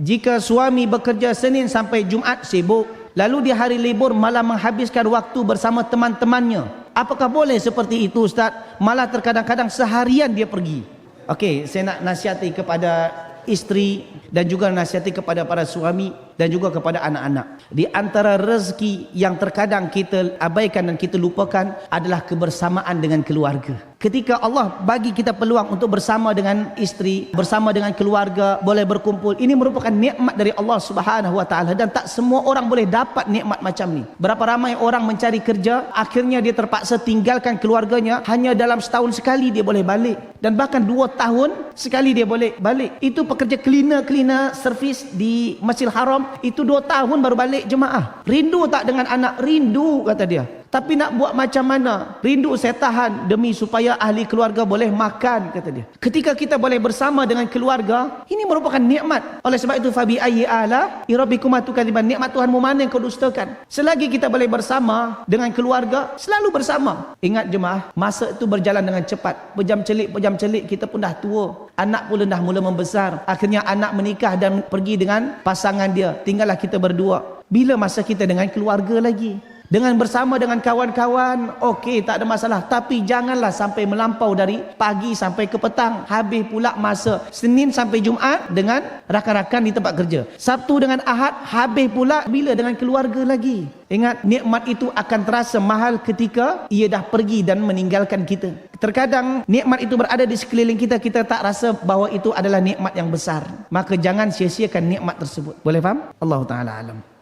Jika suami bekerja Senin sampai Jumaat sibuk, lalu di hari libur malah menghabiskan waktu bersama teman-temannya, apakah boleh seperti itu Ustaz? Malah terkadang-kadang seharian dia pergi. Okey, saya nak nasihati kepada isteri dan juga nasihati kepada para suami dan juga kepada anak-anak. Di antara rezeki yang terkadang kita abaikan dan kita lupakan adalah kebersamaan dengan keluarga. Ketika Allah bagi kita peluang untuk bersama dengan isteri, bersama dengan keluarga, boleh berkumpul, ini merupakan nikmat dari Allah Subhanahu Wa Taala dan tak semua orang boleh dapat nikmat macam ni. Berapa ramai orang mencari kerja, akhirnya dia terpaksa tinggalkan keluarganya, hanya dalam setahun sekali dia boleh balik, dan bahkan 2 tahun sekali dia boleh balik. Itu pekerja cleaner servis di Masjidil Haram, itu 2 tahun baru balik jemaah. Rindu tak dengan anak? Rindu, kata dia. Tapi nak buat macam mana? Rindu saya tahan demi supaya ahli keluarga boleh makan, kata dia. Ketika kita boleh bersama dengan keluarga, ini merupakan nikmat. Oleh sebab itu, fabi ayyi ala rabbikuma tukadziban, nikmat Tuhanmu mana yang kau dustakan? Selagi kita boleh bersama dengan keluarga, selalu bersama. Ingat jemaah, masa itu berjalan dengan cepat. Pejam celik kita pun dah tua. Anak pun dah mula membesar. Akhirnya anak menikah dan pergi dengan pasangan dia. Tinggallah kita berdua. Bila masa kita dengan keluarga lagi? Dengan bersama dengan kawan-kawan, okey, tak ada masalah. Tapi janganlah sampai melampau dari pagi sampai ke petang. Habis pula masa Senin sampai Jumaat dengan rakan-rakan di tempat kerja. Sabtu dengan Ahad, habis pula bila dengan keluarga lagi. Ingat, nikmat itu akan terasa mahal ketika ia dah pergi dan meninggalkan kita. Terkadang nikmat itu berada di sekeliling kita, kita tak rasa bahawa itu adalah nikmat yang besar. Maka jangan sia-siakan nikmat tersebut. Boleh faham? Allah Ta'ala alam.